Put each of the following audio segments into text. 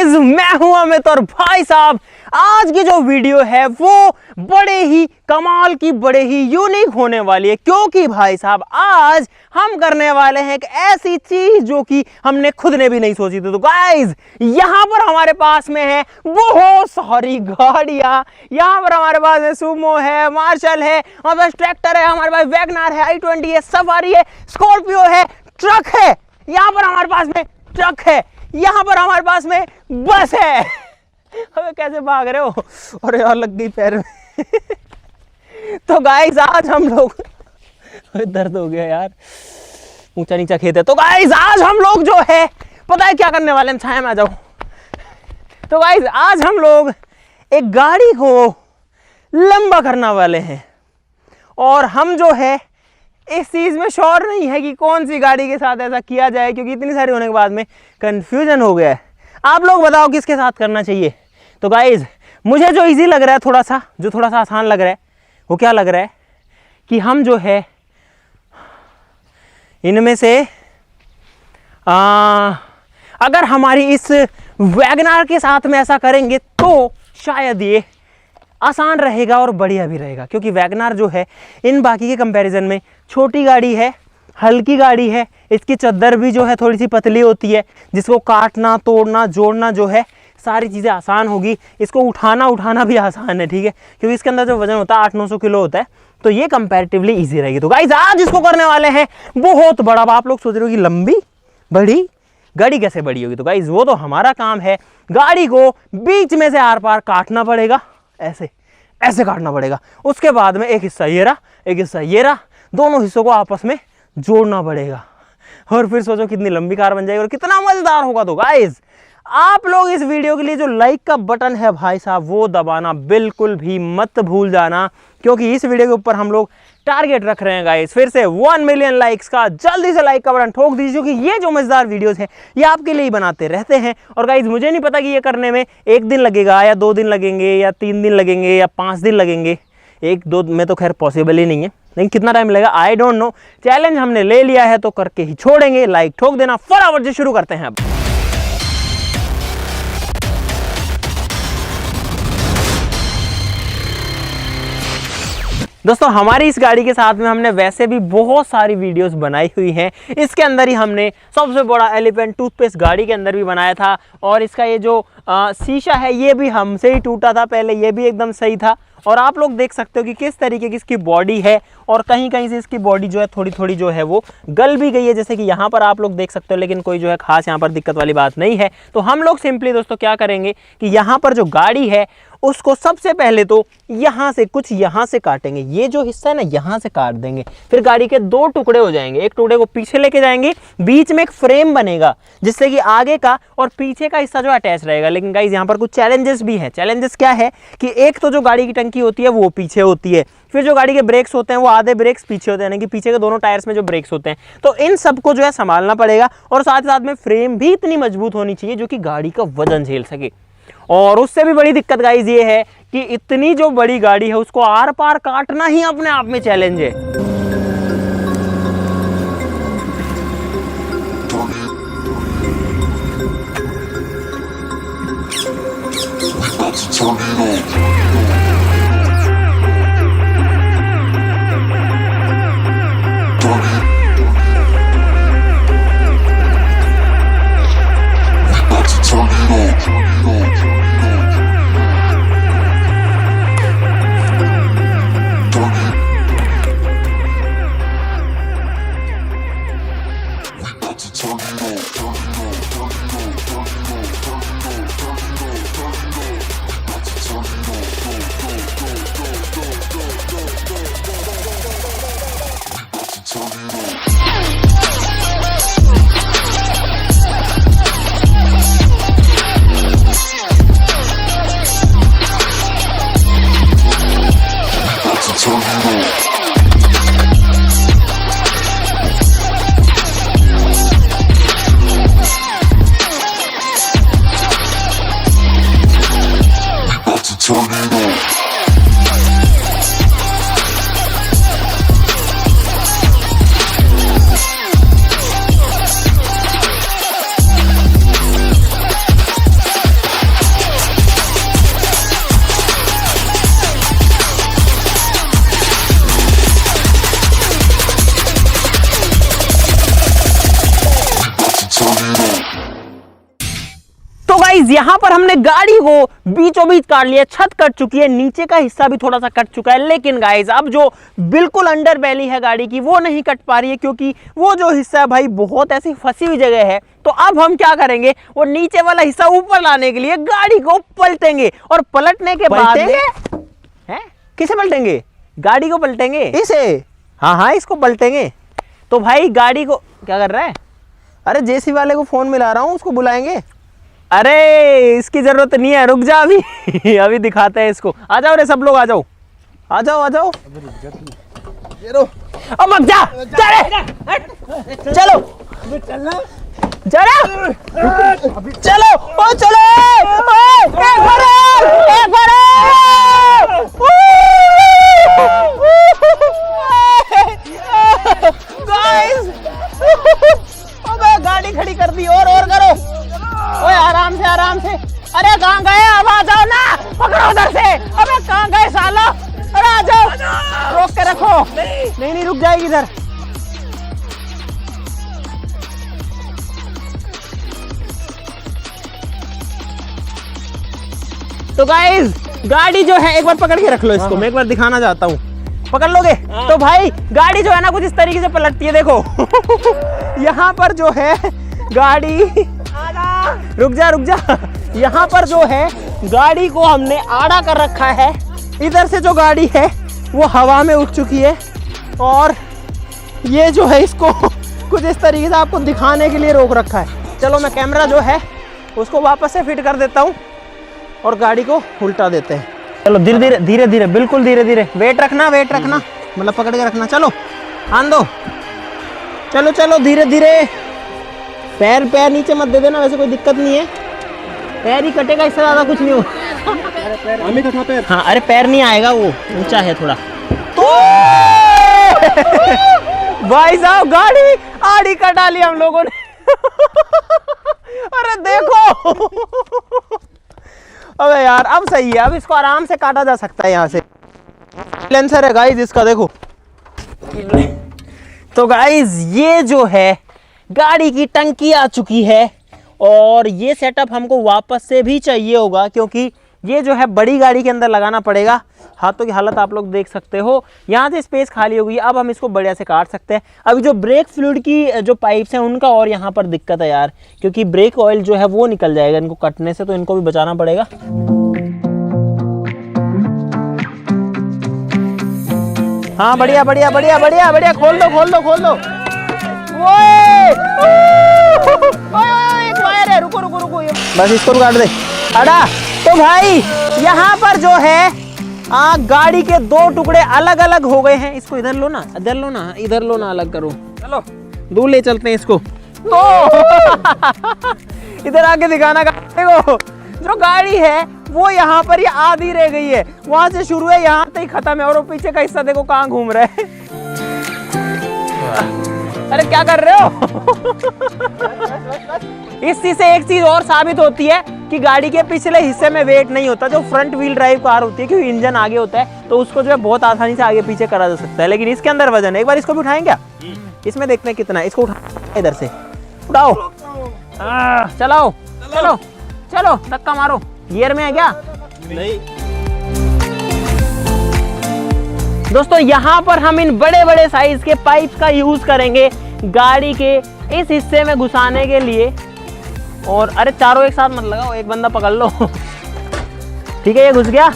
Guys मैं हूं अमित और भाई साहब आज की जो वीडियो है वो बड़े ही कमाल की, बड़े ही यूनिक होने वाली है, क्योंकि भाई साहब आज हम करने वाले हैं एक ऐसी चीज जो कि हमने खुद ने भी नहीं सोची थी। तो गाइस यहाँ पर हमारे पास में है बहुत सारी गाड़ियां। यहाँ पर हमारे पास में सुमो है, मार्शल है, हमारे पास ट्रैक्टर है, हमारे पास वैगनार है, i20 है, सफारी है, स्कॉर्पियो है, ट्रक है। यहाँ पर हमारे पास में ट्रक है, यहाँ पर हमारे पास में बस है। अबे कैसे भाग रहे हो? अरे यार लग गई पैर में। तो गाइस आज हम लोग दर्द हो गया यार, ऊंचा नीचा खेत है। तो गाइस आज हम लोग जो है पता है क्या करने वाले हैं? छाया में आ जाओ। तो गाइस आज हम लोग एक गाड़ी को लंबा करने वाले हैं और हम जो है इस चीज में श्योर नहीं है कि कौन सी गाड़ी के साथ ऐसा किया जाए, क्योंकि इतनी सारी होने के बाद में कंफ्यूजन हो गया है। आप लोग बताओ किसके साथ करना चाहिए। तो गाइज मुझे जो इजी लग रहा है, थोड़ा सा आसान लग रहा है, वो क्या लग रहा है कि हम जो है इनमें से अगर हमारी इस वैगनार के साथ में ऐसा करेंगे तो शायद ये आसान रहेगा और बढ़िया भी रहेगा, क्योंकि वैगनार जो है इन बाकी के कंपैरिजन में छोटी गाड़ी है, हल्की गाड़ी है, इसकी चद्दर भी जो है थोड़ी सी पतली होती है, जिसको काटना, तोड़ना, जोड़ना जो है सारी चीज़ें आसान होगी। इसको उठाना भी आसान है, ठीक है, क्योंकि इसके अंदर जो वजन होता है 800-900 किलो होता है, तो ये कंपैरेटिवली इजी रहेगी। तो गाइस आज इसको करने वाले हैं बहुत बड़ा। आप लोग सोच रहे हो कि लंबी बड़ी गाड़ी कैसे बड़ी होगी? तो गाइस वो तो हमारा काम है, गाड़ी को बीच में से आर पार काटना पड़ेगा, ऐसे काटना पड़ेगा। उसके बाद में एक हिस्सा ये रहा, एक हिस्सा ये रहा, दोनों हिस्सों को आपस में जोड़ना पड़ेगा और फिर सोचो कितनी लंबी कार बन जाएगी और कितना मजेदार होगा। तो गाइस आप लोग इस वीडियो के लिए जो लाइक का बटन है भाई साहब वो दबाना बिल्कुल भी मत भूल जाना, क्योंकि इस वीडियो के ऊपर हम लोग टारगेट रख रहे हैं गाइस फिर से 1 मिलियन लाइक्स का। जल्दी से लाइक का बटन ठोक दीजिए, क्योंकि ये जो मजेदार वीडियोस हैं ये आपके लिए ही बनाते रहते हैं। और गाइस मुझे नहीं पता कि ये करने में 1 दिन लगेगा या 2 दिन लगेंगे या 3 दिन लगेंगे या 5 दिन लगेंगे। 1-2 में तो खैर पॉसिबल ही नहीं है, लेकिन कितना टाइम लगेगा आई डोंट नो। चैलेंज हमने ले लिया है तो करके ही छोड़ेंगे। लाइक ठोक देना फटाफट से शुरू करते हैं अब। दोस्तों हमारी इस गाड़ी के साथ में हमने वैसे भी बहुत सारी वीडियोस बनाई हुई हैं। इसके अंदर ही हमने सबसे बड़ा एलिफेंट टूथपेस्ट गाड़ी के अंदर भी बनाया था, और इसका ये जो शीशा है ये भी हमसे ही टूटा था पहले, ये भी एकदम सही था। और आप लोग देख सकते हो कि किस तरीके की इसकी बॉडी है, और कहीं कहीं से इसकी बॉडी जो है थोड़ी जो है वो गल भी गई है, जैसे कि यहाँ पर आप लोग देख सकते हो, लेकिन कोई जो है खास यहाँ पर दिक्कत वाली बात नहीं है। तो हम लोग सिंपली दोस्तों क्या करेंगे कि यहाँ पर जो गाड़ी है उसको सबसे पहले तो यहाँ से कुछ यहाँ से काटेंगे, ये जो हिस्सा है ना यहाँ से काट देंगे। फिर गाड़ी के 2 टुकड़े हो जाएंगे, एक टुकड़े को पीछे लेके जाएंगे, बीच में एक फ्रेम बनेगा जिससे कि आगे का और पीछे का हिस्सा जो अटैच रहेगा। लेकिन गाइस यहाँ पर कुछ चैलेंजेस भी हैं। चैलेंजेस क्या है कि एक तो जो गाड़ी की टंकी होती है वो पीछे होती है, फिर जो गाड़ी के ब्रेक्स होते हैं वो आधे ब्रेक्स पीछे होते हैं, यानी कि पीछे के दोनों टायर्स में जो ब्रेक्स होते हैं, तो इन सबको जो है संभालना पड़ेगा। और साथ ही साथ में फ्रेम भी इतनी मजबूत होनी चाहिए जो कि गाड़ी का वजन झेल सके। और उससे भी बड़ी दिक्कत गाइस ये है कि इतनी जो बड़ी गाड़ी है उसको आर पार काटना ही अपने आप में चैलेंज है। गाइज यहाँ पर हमने गाड़ी को बीचों बीच काट लिया, छत कट चुकी है, नीचे का हिस्सा भी थोड़ा सा कट चुका है, लेकिन गाइज अब जो बिल्कुल अंडर बैली है गाड़ी की वो नहीं कट पा रही है, क्योंकि वो जो हिस्सा है भाई बहुत ऐसी फंसी हुई जगह है। तो अब हम क्या करेंगे, वो नीचे वाला हिस्सा ऊपर लाने के लिए गाड़ी को पलटेंगे, और पलटने के बाद हैं किसे पलटेंगे, गाड़ी को पलटेंगे, इसे, हाँ हाँ इसको पलटेंगे। तो भाई गाड़ी को क्या कर रहा है, अरे जेसी वाले को फोन मिला रहा हूँ, उसको बुलाएंगे। अरे इसकी जरूरत नहीं है, रुक जा अभी अभी दिखाते हैं इसको। आ जाओ रे सब लोग, आ जाओ आ जाओ आ जाओ। अब मत जा, चलो चलो चलो ओ चलो, एक बार गाइस, अबे गाड़ी खड़ी कर दी, और करो, ओए आराम से। अरे कहाँ गए, अब आ जाओ ना, पकड़ो उधर से। अबे कहाँ गए सालो, अरे आ जाओ, रोक के रखो। नहीं रुक जाएगी इधर। तो गाइस गाड़ी जो है, एक बार पकड़ के रख लो इसको, मैं एक बार दिखाना चाहता हूँ, पकड़ लोगे? तो भाई गाड़ी जो है ना कुछ इस तरीके से पलटती है, देखो यहाँ पर जो है गाड़ी, रुक जा, यहाँ पर जो है गाड़ी को हमने आड़ा कर रखा है, इधर से जो गाड़ी है वो हवा में उठ चुकी है, और ये जो है इसको कुछ इस तरीके से आपको दिखाने के लिए रोक रखा है। चलो मैं कैमरा जो है उसको वापस से फिट कर देता हूँ और गाड़ी को उल्टा देते हैं। चलो धीरे धीरे बिल्कुल धीरे धीरे, वेट रखना मतलब पकड़ के रखना। चलो आन दो, चलो धीरे धीरे, पैर नीचे मत दे देना, वैसे कोई दिक्कत नहीं है, पैर ही कटेगा, इससे ज्यादा कुछ नहीं हो। पैर हाँ, अरे पैर नहीं आएगा, वो ऊंचा है थोड़ा। तो भाई साहब गाड़ी आड़ी कटा ली हम लोगों ने। अरे देखो, अबे यार अब सही है, अब इसको आराम से काटा जा सकता है यहाँ से, लेंसर है गाइस इसका, देखो। तो गाइस ये जो है गाड़ी की टंकी आ चुकी है, और ये सेटअप हमको वापस से भी चाहिए होगा, क्योंकि ये जो है बड़ी गाड़ी के अंदर लगाना पड़ेगा। हाथों की हालत आप लोग देख सकते हो, यहाँ से स्पेस खाली हो गई, अब हम इसको बढ़िया से काट सकते हैं। अभी जो ब्रेक फ्लूइड की जो पाइप्स हैं उनका और यहाँ पर दिक्कत है यार, क्योंकि ब्रेक ऑयल जो है वो निकल जाएगा इनको कटने से, तो इनको भी बचाना पड़ेगा। हाँ बढ़िया, खोल दो। एक वायर है, रुको बस इसको काट दे, अड़ा। तो भाई यहाँ पर जो है गाड़ी के दो टुकड़े अलग अलग हो गए हैं, इसको इधर लो ना, अलग करो, चलो दूर ले चलते हैं इसको। तो इधर आके दिखाना, देखो जो गाड़ी है वो यहाँ पर ही आधी रह गई है, वहां से शुरू है यहाँ तक खत्म है, और वो पीछे का हिस्सा देखो कहाँ घूम रहा है। अरे क्या कर रहे हो? इस चीज से एक चीज और साबित होती है कि गाड़ी के पिछले हिस्से में वेट नहीं होता, जो फ्रंट व्हील ड्राइव कार होती है, क्योंकि इंजन आगे होता है तो उसको जो है बहुत आसानी से आगे पीछे करा जा सकता है, लेकिन इसके अंदर वजन है। एक बार इसको भी उठाएं क्या, इसमें देखते हैं कितना है, इसको उठा, इधर से उठाओ, चलो धक्का मारो। गियर में है क्या? नहीं। दोस्तों यहाँ पर हम इन बड़े बड़े साइज के पाइप का यूज करेंगे गाड़ी के इस हिस्से में घुसाने के लिए। और अरे चारों एक साथ मत लगाओ, एक बंदा पकड़ लो। ठीक है, ये घुस गया।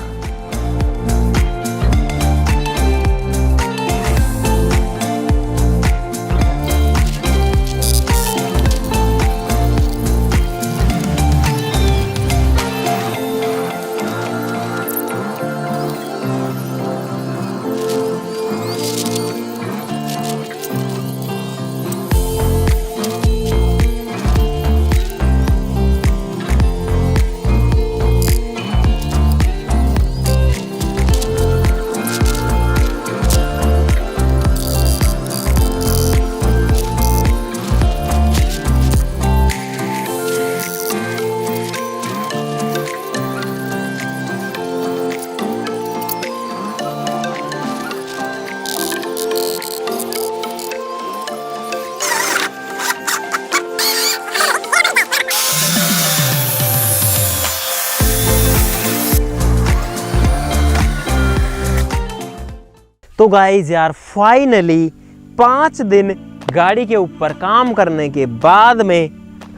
तो गाइज यार फाइनली 5 दिन गाड़ी के ऊपर काम करने के बाद में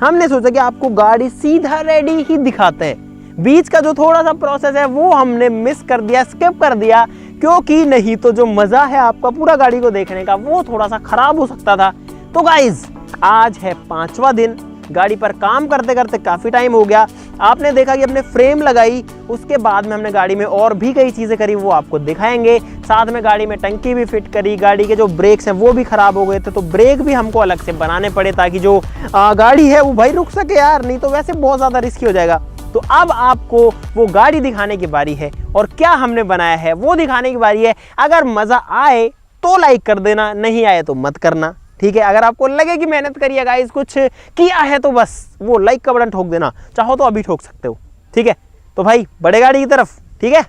हमने सोचा कि आपको गाड़ी सीधा रेडी ही दिखाते हैं। बीच का जो थोड़ा सा प्रोसेस है वो हमने मिस कर दिया, स्किप कर दिया, क्योंकि नहीं तो जो मजा है आपका पूरा गाड़ी को देखने का वो थोड़ा सा खराब हो सकता था। तो गाइज आज है 5वां दिन, गाड़ी पर काम करते करते काफ़ी टाइम हो गया। आपने देखा कि हमने फ्रेम लगाई, उसके बाद में हमने गाड़ी में और भी कई चीज़ें करी, वो आपको दिखाएंगे। साथ में गाड़ी में टंकी भी फिट करी, गाड़ी के जो ब्रेक्स हैं वो भी ख़राब हो गए थे, तो ब्रेक भी हमको अलग से बनाने पड़े ताकि जो गाड़ी है वो भाई रुक सके यार, नहीं तो वैसे बहुत ज़्यादा रिस्की हो जाएगा। तो अब आपको वो गाड़ी दिखाने की बारी है और क्या हमने बनाया है वो दिखाने की बारी है। अगर मज़ा आए तो लाइक कर देना, नहीं आए तो मत करना, ठीक है। अगर आपको लगे कि मेहनत करी है गाइस, कुछ किया है, तो बस वो लाइक का बटन ठोक देना, चाहो तो अभी ठोक सकते हो, ठीक है। तो भाई बड़े गाड़ी की तरफ, ठीक है।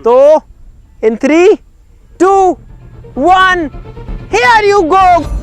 तो इन 3, 2, 1 हियर यू गो।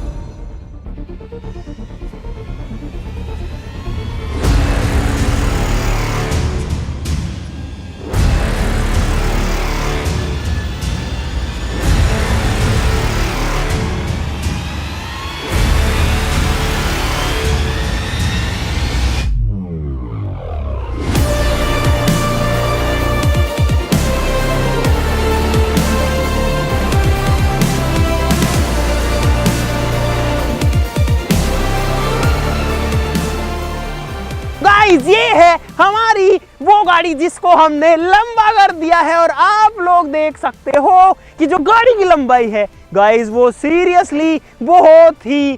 ये है हमारी वो गाड़ी जिसको हमने लंबा कर दिया है, और आप लोग देख सकते हो कि जो गाड़ी की लंबाई है गाइस वो सीरियसली बहुत ही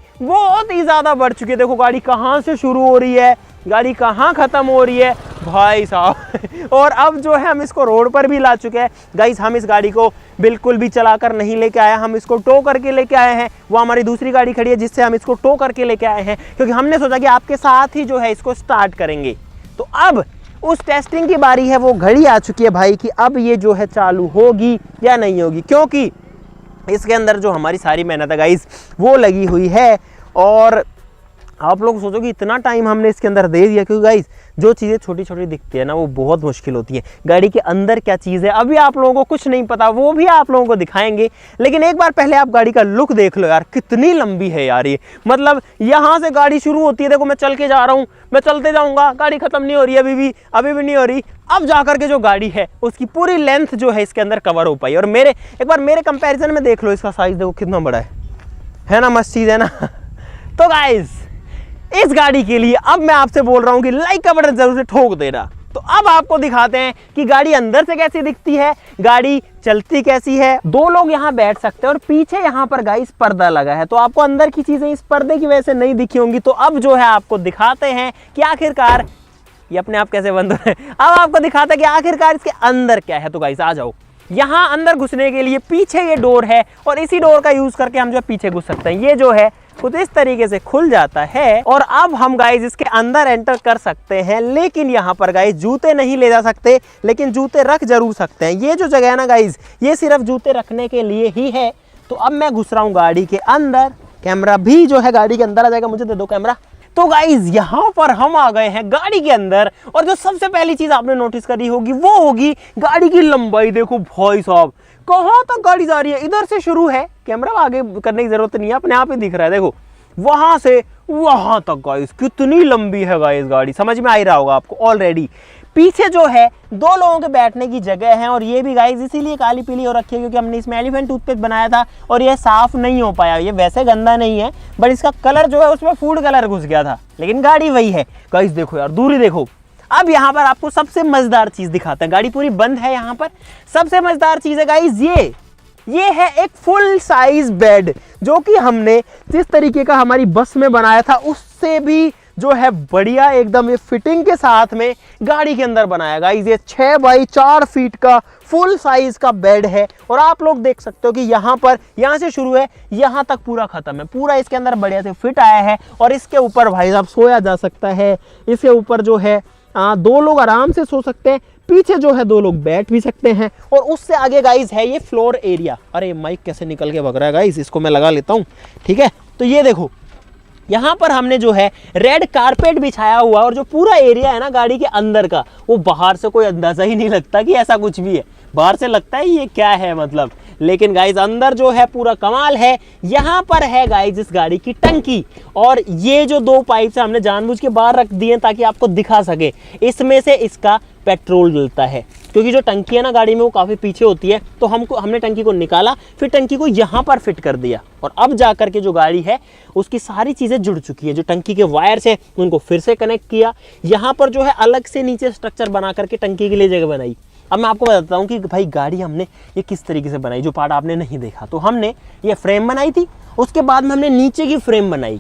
ज्यादा बढ़ चुकी है। देखो गाड़ी कहां से शुरू हो रही है, गाड़ी कहां खत्म हो रही है भाई साहब। और अब जो है हम इसको रोड पर भी ला चुके हैं गाइस। हम इस गाड़ी को बिल्कुल भी चलाकर नहीं लेके आए, हम इसको टो करके लेके आए हैं। वो हमारी दूसरी गाड़ी खड़ी है जिससे हम इसको टो करके लेके आए हैं, क्योंकि हमने सोचा कि आपके साथ ही जो है इसको स्टार्ट करेंगे। तो अब उस टेस्टिंग की बारी है, वो घड़ी आ चुकी है भाई कि अब ये जो है चालू होगी या नहीं होगी, क्योंकि इसके अंदर जो हमारी सारी मेहनत है गाइस वो लगी हुई है। और आप लोग सोचो कि इतना टाइम हमने इसके अंदर दे दिया, क्योंकि गाइस जो चीज़ें छोटी छोटी दिखती है ना वो बहुत मुश्किल होती है। गाड़ी के अंदर क्या चीज़ है अभी आप लोगों को कुछ नहीं पता, वो भी आप लोगों को दिखाएंगे। लेकिन एक बार पहले आप गाड़ी का लुक देख लो यार, कितनी लंबी है यार ये। मतलब यहाँ से गाड़ी शुरू होती है, देखो मैं चल के जा रहा हूँ, मैं चलते जाऊँगा, गाड़ी खत्म नहीं हो रही अभी भी नहीं हो रही। अब जाकर के जो गाड़ी है उसकी पूरी लेंथ जो है इसके अंदर कवर हो पाई। और एक बार मेरे कंपेरिजन में देख लो, इसका साइज देखो कितना बड़ा है ना, मस्त चीज़ है ना। तो गाइस इस गाड़ी के लिए अब मैं आपसे बोल रहा हूं कि लाइक का बटन जरूर से ठोक देना। तो अब आपको दिखाते हैं कि गाड़ी अंदर से कैसी दिखती है, गाड़ी चलती कैसी है। 2 लोग यहाँ बैठ सकते हैं और पीछे यहाँ पर गाइस पर्दा लगा है, तो आपको अंदर की चीजें इस पर्दे की वजह से नहीं दिखी होंगी। तो अब जो है आपको दिखाते हैं कि आखिरकार ये अपने आप कैसे बंद हो रहे हैं। अब आपको दिखाते हैं कि आखिरकार इसके अंदर क्या है। तो गाइस आ जाओ, यहाँ अंदर घुसने के लिए पीछे ये डोर है और इसी डोर का यूज करके हम जो पीछे घुस सकते हैं। ये जो है कुछ इस तरीके से खुल जाता है और अब हम गाइज इसके अंदर एंटर कर सकते हैं। लेकिन यहाँ पर गाइज जूते नहीं ले जा सकते, लेकिन जूते रख जरूर सकते हैं। ये जो जगह है ना गाइज, ये सिर्फ जूते रखने के लिए ही है। तो अब मैं घुस रहा हूँ गाड़ी के अंदर, कैमरा भी जो है गाड़ी के अंदर आ जाएगा, मुझे दे दो कैमरा। तो गाइज यहाँ पर हम आ गए हैं गाड़ी के अंदर, और जो सबसे पहली चीज आपने नोटिस करी होगी वो होगी गाड़ी की लंबाई। देखो भाई साहब कहाँ तक गाड़ी जा रही है, इधर से शुरू है, कैमरा आगे करने की जरूरत नहीं है, अपने आप ही दिख रहा है। देखो वहां से वहां तक गाइस कितनी लंबी है गाइस गाड़ी, समझ में आ ही रहा होगा आपको ऑलरेडी। पीछे जो है 2 लोगों के बैठने की जगह है, और ये भी गाइस इसीलिए काली पीली हो रखी है क्योंकि हमने इसमें एलिफेंट टूथपेस्ट बनाया था और ये साफ नहीं हो पाया। ये वैसे गंदा नहीं है, बट इसका कलर जो है उसमें फूड कलर घुस गया था, लेकिन गाड़ी वही है। गाइस देखो यार, दूरी देखो। अब यहाँ पर आपको सबसे मजेदार चीज दिखाते हैं, गाड़ी पूरी बंद है यहाँ पर। सबसे मजेदार चीज है गाइस ये है एक फुल साइज बेड, जो कि हमने जिस तरीके का हमारी बस में बनाया था उससे भी जो है बढ़िया एकदम ये फिटिंग के साथ में गाड़ी के अंदर बनाया। गाइस ये 6 बाई 4 फीट का फुल साइज का बेड है, और आप लोग देख सकते हो कि यहाँ से शुरू है, यहाँ तक पूरा खत्म है, पूरा इसके अंदर बढ़िया से फिट आया है। और इसके ऊपर भाई साहब सोया जा सकता है, इसके ऊपर जो है 2 लोग आराम से सो सकते हैं, पीछे जो है 2 लोग बैठ भी सकते हैं। और उससे आगे गाइस है ये फ्लोर एरिया। अरे माइक कैसे निकल के भग रहा है गाइस, इसको मैं लगा लेता हूँ, ठीक है। तो ये देखो यहाँ पर हमने जो है रेड कारपेट बिछाया हुआ, और जो पूरा एरिया है ना गाड़ी के अंदर का, वो बाहर से कोई अंदाजा ही नहीं लगता कि ऐसा कुछ भी है। बाहर से लगता है ये क्या है मतलब, लेकिन गाइज अंदर जो है पूरा कमाल है। यहाँ पर है गाइज इस गाड़ी की टंकी, और ये जो दो पाइप से हमने जानबूझ के बाहर रख दिए ताकि आपको दिखा सके, इसमें से इसका पेट्रोल डलता है, क्योंकि जो टंकी है ना गाड़ी में वो काफ़ी पीछे होती है। तो हमने टंकी को निकाला, फिर टंकी को यहाँ पर फिट कर दिया, और अब जा कर के जो गाड़ी है उसकी सारी चीज़ें जुड़ चुकी है। जो टंकी के वायर्स है उनको फिर से कनेक्ट किया, यहाँ पर जो है अलग से नीचे स्ट्रक्चर बना करके टंकी के लिए जगह बनाई। अब मैं आपको बताता हूँ कि भाई गाड़ी हमने ये किस तरीके से बनाई, जो पार्ट आपने नहीं देखा। तो हमने ये फ्रेम बनाई थी, उसके बाद में हमने नीचे की फ्रेम बनाई,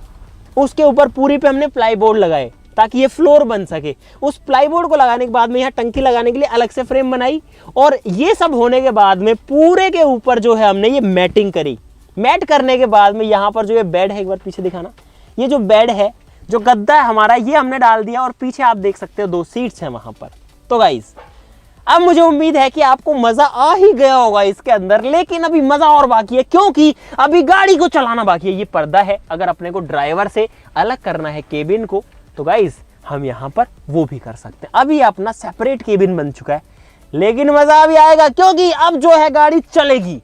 उसके ऊपर पूरी पे हमने प्लाई बोर्ड लगाए ताकि ये फ्लोर बन सके। उस प्लाई बोर्ड को लगाने के बाद में यहाँ टंकी लगाने के लिए अलग से फ्रेम बनाई, और ये सब होने के बाद में पूरे के ऊपर जो है हमने ये मैटिंग करी। मैट करने के बाद में यहाँ पर जो ये बेड है, एक बार पीछे दिखाना, ये जो बेड है, जो गद्दा है हमारा, ये हमने डाल दिया, और पीछे आप देख सकते हो 2 सीट्स हैं वहाँ पर। तो गाइस अब मुझे उम्मीद है कि आपको मजा आ ही गया होगा इसके अंदर, लेकिन अभी मजा और बाकी है, क्योंकि अभी गाड़ी को चलाना बाकी है। ये पर्दा है, अगर अपने को ड्राइवर से अलग करना है केबिन को, तो गाइस हम यहाँ पर वो भी कर सकते हैं। अभी अपना सेपरेट केबिन बन चुका है, लेकिन मजा अभी आएगा, क्योंकि अब जो है गाड़ी चलेगी,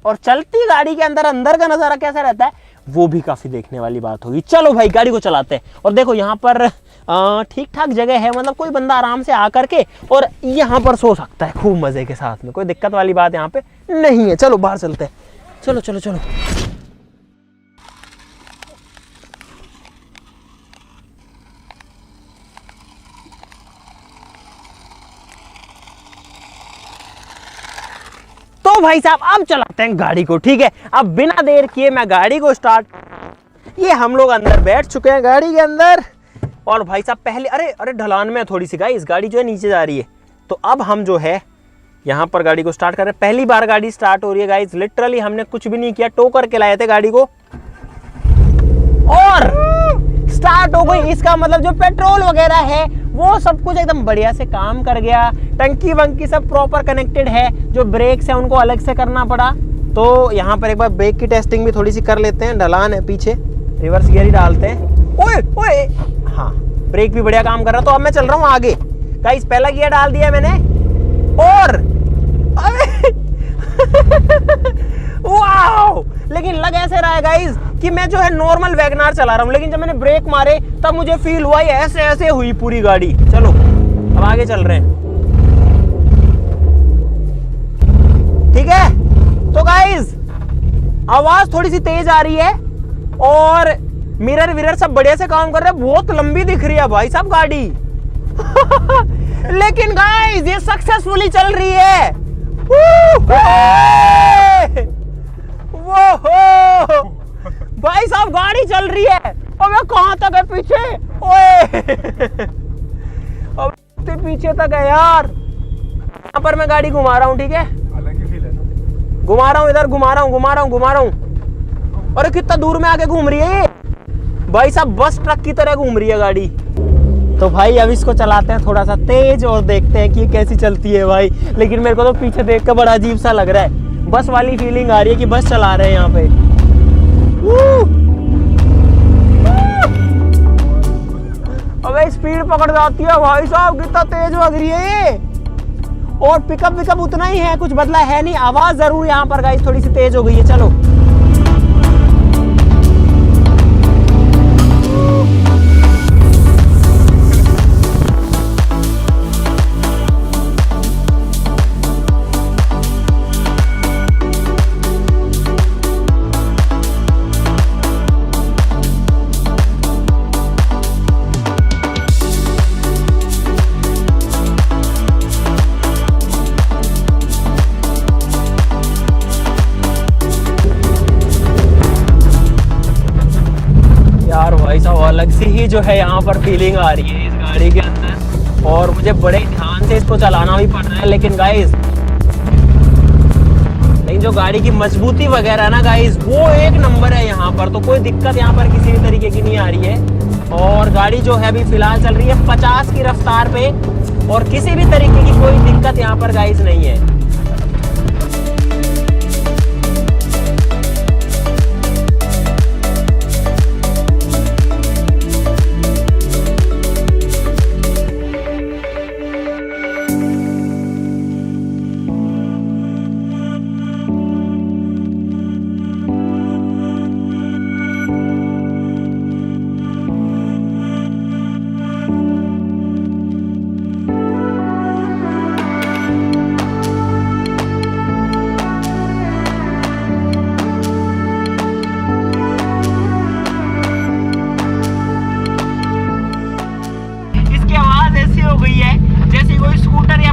और चलती गाड़ी के अंदर का नजारा कैसा रहता है वो भी काफी देखने वाली बात होगी। चलो भाई गाड़ी को चलाते हैं। और देखो यहाँ पर ठीक ठाक जगह है, मतलब कोई बंदा आराम से आकर के और यहाँ पर सो सकता है खूब मजे के साथ में, कोई दिक्कत वाली बात यहाँ पे नहीं है। चलो बाहर चलते हैं, चलो चलो चलो। तो भाई साहब अब चलाते हैं गाड़ी को, ठीक है। अब बिना देर किए मैं गाड़ी को स्टार्ट, ये हम लोग अंदर बैठ चुके हैं गाड़ी के अंदर, और भाई साहब पहले अरे ढलान में थोड़ी सी गाइस गाड़ी जो है नीचे जा रही है। तो अब हम जो है यहाँ पर गाड़ी को स्टार्ट कर रहे हैं। पहली बार गाड़ी स्टार्ट हो रही है गाइस, लिटरली हमने कुछ भी नहीं किया, टो करके लाए थे गाड़ी को और स्टार्ट हो गई। इसका मतलब जो पेट्रोल वगैरह है वो सब कुछ एकदम बढ़िया से काम कर गया, टंकी वंकी सब प्रॉपर कनेक्टेड है। जो ब्रेक्स है उनको अलग से करना पड़ा। तो यहाँ पर एक बार ब्रेक की टेस्टिंग भी थोड़ी सी कर लेते हैं। ढलान है पीछे, रिवर्स गियर ही डालते हैं। ओए ओए, हाँ ब्रेक भी बढ़िया काम कर रहा। तो अब मैं चल रहा हूँ आगे गाइस, पहला गियर डाल दिया मैंने, और वाओ, लेकिन लग ऐसे रहा है गाइस कि मैं जो है नॉर्मल वैगनार चला रहा हूँ, लेकिन जब मैंने ब्रेक मारे तब मुझे फील हुआ ऐसे ऐसे हुई पूरी गाड़ी। चलो अब आगे चल रहे हैं, ठीक है। तो गाइस आवाज थोड़ी सी तेज आ रही है और मिरर विरर सब बढ़िया से काम कर रहे हैं। बहुत लंबी दिख रही है भाई साहब गाड़ी लेकिन गाइस ये सक्सेसफुली चल रही है। वो भाई साहब गाड़ी चल रही है। अबे कहां तक है पीछे, ओए अब पीछे तक है यार। यहाँ पर मैं गाड़ी घुमा रहा हूँ, ठीक है, अलग ही फील है ना। घुमा रहा हूँ इधर, घुमा रहा हूँ। अरे कितना दूर में आके घूम रही है ये भाई साहब, बस ट्रक की तरह घूम रही है गाड़ी। तो भाई अब इसको चलाते हैं थोड़ा सा तेज और देखते हैं कि ये कैसी चलती है भाई। लेकिन मेरे को तो पीछे देख कर बड़ा अजीब सा लग रहा है, बस वाली फीलिंग आ रही है कि बस चला रहे हैं यहाँ पे। अबे स्पीड पकड़ जाती है भाई साहब, कितना तेज भाग रही है ये। और पिकअप उतना ही है, कुछ बदला है नहीं। आवाज जरूर यहाँ पर गाइस थोड़ी सी तेज हो गई है। चलो अलग सी ही जो है यहाँ पर फीलिंग आ रही है इस गाड़ी के अंदर, और मुझे बड़े ध्यान से इसको चलाना भी पड़ रहा है। लेकिन गाइस जो गाड़ी की मजबूती वगैरह ना गाइस वो एक नंबर है यहाँ पर, तो कोई दिक्कत यहाँ पर किसी भी तरीके की नहीं आ रही है। और गाड़ी जो है अभी फिलहाल चल रही है 50 की रफ्तार पे, और किसी भी तरीके की कोई दिक्कत यहाँ पर गाइस नहीं है।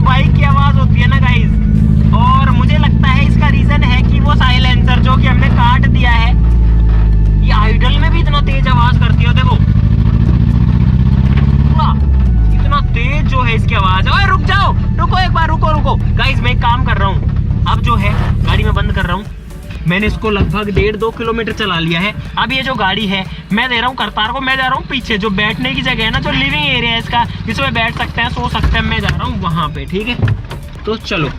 बाइक की आवाज होती है ना गाइस, और मुझे लगता है इसका रीजन है कि वो साइलेंसर जो कि हमने काट दिया है, ये आइडल में भी इतना तेज आवाज करती है। देखो इतना तेज जो है इसकी आवाज। ओए रुक जाओ, रुको एक बार, रुको रुको गाइस, मैं एक काम कर रहा हूँ। अब जो है गाड़ी में बंद कर रहा हूँ। मैंने इसको लगभग 1.5-2 किलोमीटर चला लिया है। अब ये जो गाड़ी है मैं दे रहा हूँ करतार को, मैं जा रहा हूँ पीछे जो बैठने की जगह है ना, जो लिविंग एरिया है इसका, जिसमें बैठ सकते हैं, सो सकते हैं, मैं जा रहा हूँ वहां पे। ठीक है तो चलो।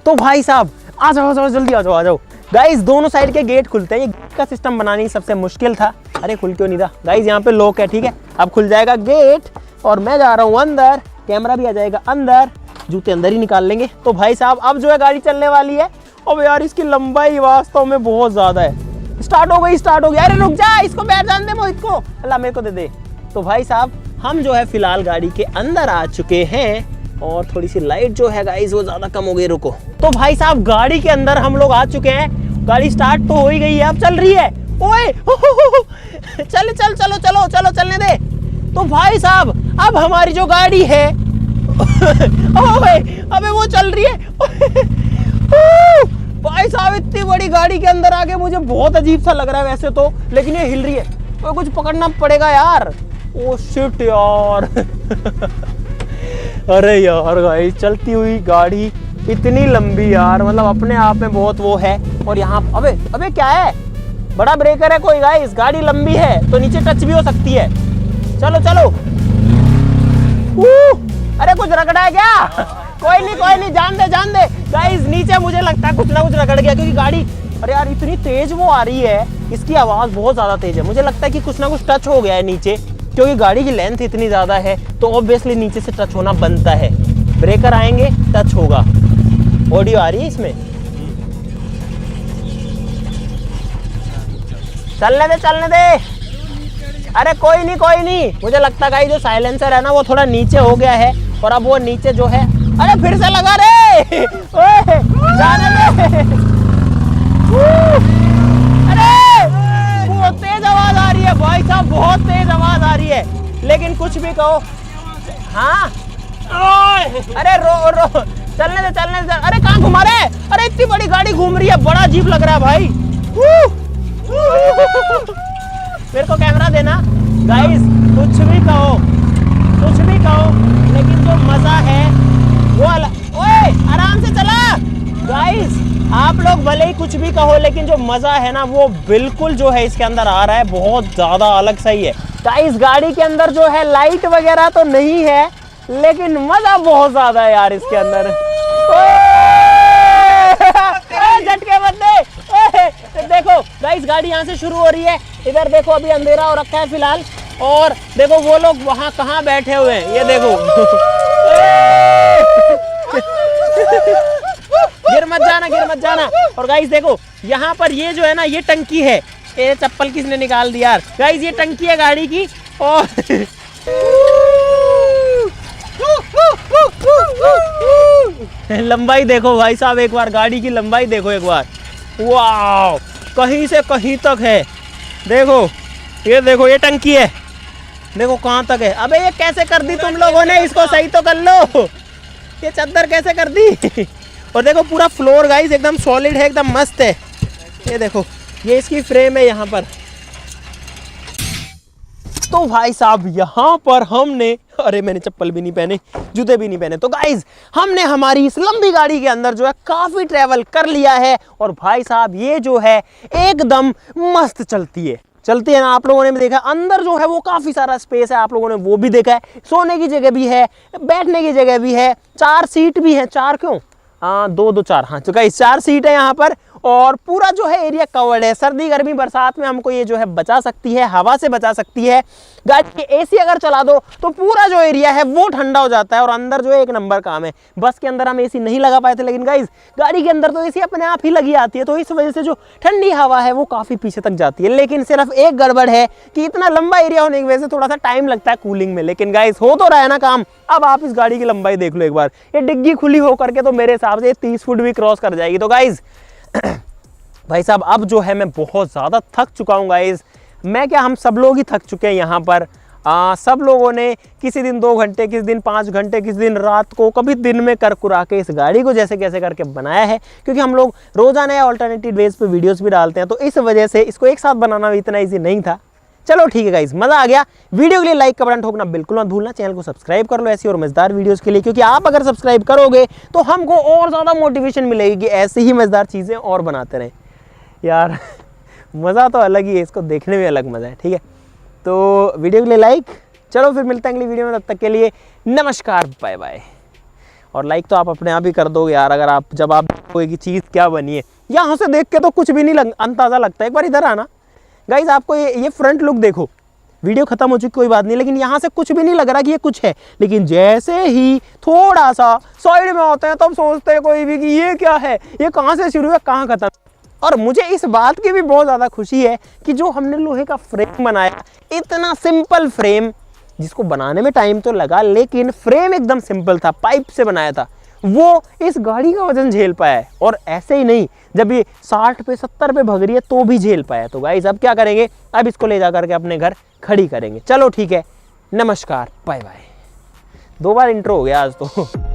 तो भाई साहब आ जाओ जल्दी आ जाओ गाइस। दोनों साइड के गेट खुलते हैं। ये गेट का सिस्टम बनानी सबसे मुश्किल था। अरे खुल क्यों नहीं था गाइस, यहाँ पे लॉक है। ठीक है अब खुल जाएगा गेट और मैं जा रहा हूँ अंदर, कैमरा भी आ जाएगा अंदर, जूते अंदर ही निकाल लेंगे। तो भाई साहब अब जो है गाड़ी चलने वाली है। अब यार इसकी लंबाई वास्तव में बहुत ज्यादा है। स्टार्ट हो गई। अरे रुक जा, इसको बैठ जाने दे, मोहित को, अल्लाह मेरे को दे दे। तो भाई साहब हम जो है फिलहाल गाड़ी के अंदर आ चुके हैं और थोड़ी सी लाइट जो है गाइस वो ज्यादा कम हो गई, रुको। तो भाई साहब गाड़ी के अंदर हम लोग आ चुके हैं। गाड़ी स्टार्ट तो हो ही गई है, अब चल रही है। ओए चल चल चलो चलो चलो चलने दे। तो भाई साहब अब हमारी जो गाड़ी है अबे वो चल रही है। भाई साहब इतनी बड़ी गाड़ी के अंदर आके मुझे बहुत अजीब सा लग रहा है वैसे तो, लेकिन ये हिल रही है तो कुछ पकड़ना पड़ेगा यार। ओ शिट यार अरे यार गाइस चलती हुई गाड़ी इतनी लंबी यार, मतलब अपने आप में बहुत वो है। और यहाँ अबे क्या है, बड़ा ब्रेकर है कोई गाइस, गाड़ी लंबी है तो नीचे टच भी हो सकती है। चलो चलो। अरे कुछ रगड़ा है क्या? कोई नहीं जान दे गाइस। नीचे मुझे लगता है कुछ ना कुछ रगड़ गया क्योंकि गाड़ी, अरे यार इतनी तेज वो आ रही है, इसकी आवाज बहुत ज्यादा तेज है। मुझे लगता है कि कुछ ना कुछ टच हो गया है नीचे, क्योंकि गाड़ी की लेंथ इतनी ज्यादा है तो ऑब्वियसली नीचे से टच होना बनता है। ब्रेकर आएंगे टच होगा। ऑडियो आ रही है इसमें, चलने दे। अरे कोई नहीं, मुझे लगता है जो साइलेंसर है ना वो थोड़ा नीचे हो गया है और अब वो नीचे जो है, अरे फिर से लगा रे ओए जाने दे। अरे बहुत तेज आवाज आ रही है भाई साहब, बहुत तेज आवाज आ रही है, लेकिन कुछ भी कहो। हाँ अरे रो चलने दे। अरे कहाँ घुमा रहे? अरे इतनी बड़ी गाड़ी घूम रही है, बड़ा अजीब लग रहा है भाई। मेरे को कैमरा देना गाइस। कुछ भी कहो लेकिन जो मजा है वो अलग। ओए आराम से चला गाइस। आप लोग भले ही कुछ भी कहो लेकिन जो मजा है ना वो बिल्कुल जो है इसके अंदर आ रहा है, बहुत ज्यादा अलग सही है गाइस। गाड़ी के अंदर जो है लाइट वगैरह तो नहीं है लेकिन मजा बहुत ज्यादा है यार इसके अंदर। झटके मत दे। देखो गाइस गाड़ी यहाँ से शुरू हो रही है, इधर देखो अभी अंधेरा हो रखा है फिलहाल, और देखो वो लोग वहाँ कहाँ बैठे हुए हैं, ये देखो। गिर मत जाना। और गाइस देखो यहाँ पर ये जो है ना ये टंकी है। ये चप्पल किसने निकाल दिया यार? गाइस ये टंकी है गाड़ी की। और लंबाई देखो भाई साहब, एक बार गाड़ी की लंबाई देखो एक बार। वाह कहीं से कहीं तक है। देखो ये टंकी है, देखो कहाँ तक है। अबे ये कैसे कर दी तुम लोगों ने? इसको सही तो कर लो। ये चद्दर कैसे कर दी? और देखो पूरा फ्लोर गाइस एकदम सॉलिड है, एकदम मस्त है। ये देखो ये इसकी फ्रेम है यहाँ पर। तो भाई साहब यहाँ पर हमने, अरे मैंने चप्पल भी नहीं पहने, जूते भी नहीं पहने, तो गाइज हमने हमारी इस लंबी गाड़ी के अंदर जो है काफी ट्रेवल कर लिया है। और भाई साहब ये जो है एकदम मस्त चलती है ना। आप लोगों ने भी देखा अंदर जो है वो काफी सारा स्पेस है, आप लोगों ने वो भी देखा है। सोने की जगह भी है, बैठने की जगह भी है, 4 सीट भी है। 4 क्यों? हाँ 2 4, हाँ तो गाइस 4 सीट है यहाँ पर। और पूरा जो है एरिया कवर्ड है। सर्दी गर्मी बरसात में हमको ये जो है बचा सकती है, हवा से बचा सकती है। गाड़ी के एसी अगर चला दो तो पूरा जो एरिया है वो ठंडा हो जाता है। और अंदर जो है एक नंबर काम है। बस के अंदर हम एसी नहीं लगा पाए थे, लेकिन गाइस गाड़ी के अंदर तो एसी अपने आप ही लगी आती है, तो इस वजह से जो ठंडी हवा है वो काफी पीछे तक जाती है। लेकिन सिर्फ एक गड़बड़ है कि इतना लंबा एरिया होने की वजह से थोड़ा सा टाइम लगता है कूलिंग में। लेकिन गाइस हो तो रहा है ना काम। अब आप इस गाड़ी की लंबाई देख लो एक बार। ये डिग्गी खुली होकर के तो मेरे हिसाब से 30 फुट भी क्रॉस कर जाएगी। तो गाइस भाई साहब अब जो है मैं बहुत ज़्यादा थक चुका हूँ गाइस। मैं क्या, हम सब लोग ही थक चुके हैं यहाँ पर। सब लोगों ने किसी दिन 2 घंटे, किसी दिन 5 घंटे, किसी दिन रात को, कभी दिन में कर कुरा के इस गाड़ी को जैसे कैसे करके बनाया है, क्योंकि हम लोग रोजाना या ऑल्टरनेटिव वेज पे वीडियोस भी डालते हैं, तो इस वजह से इसको एक साथ बनाना भी इतना ईजी नहीं था। चलो ठीक है गाइस, मजा आ गया। वीडियो के लिए लाइक का बटन ठोकना बिल्कुल मत भूलना, चैनल को सब्सक्राइब कर लो ऐसी और मजेदार वीडियोस के लिए, क्योंकि आप अगर सब्सक्राइब करोगे तो हमको और ज़्यादा मोटिवेशन मिलेगी कि ऐसी ही मजेदार चीज़ें और बनाते रहें। यार मज़ा तो अलग ही है, इसको देखने में अलग मज़ा है। ठीक है, तो वीडियो के लिए लाइक। चलो फिर मिलते हैं अगली वीडियो में, तब तक के लिए नमस्कार, बाय बाय। और लाइक तो आप अपने आप ही कर दोगे यार, अगर आप जब आप देखोगे कि चीज़ क्या बनी है। यहाँ से देख के तो कुछ भी नहीं अंदाज़ा लगता है। एक बार इधर आना गाइज, आपको ये फ्रंट लुक देखो, वीडियो खत्म हो चुकी कोई बात नहीं, लेकिन यहाँ से कुछ भी नहीं लग रहा कि ये कुछ है, लेकिन जैसे ही थोड़ा सा साइड में होते हैं तब सोचते हैं कोई भी कि ये क्या है, ये कहाँ से शुरू है कहाँ खत्म। और मुझे इस बात की भी बहुत ज़्यादा खुशी है कि जो हमने लोहे का फ्रेम बनाया, इतना सिंपल फ्रेम, जिसको बनाने में टाइम तो लगा लेकिन फ्रेम एकदम सिंपल था, पाइप से बनाया था, वो इस गाड़ी का वजन झेल पाया है। और ऐसे ही नहीं, जब ये 60 पे 70 पे भग रही है तो भी झेल पाया। तो गाइस अब क्या करेंगे, अब इसको ले जा करके अपने घर खड़ी करेंगे। चलो ठीक है, नमस्कार, बाय बाय। 2 बार इंट्रो हो गया आज तो।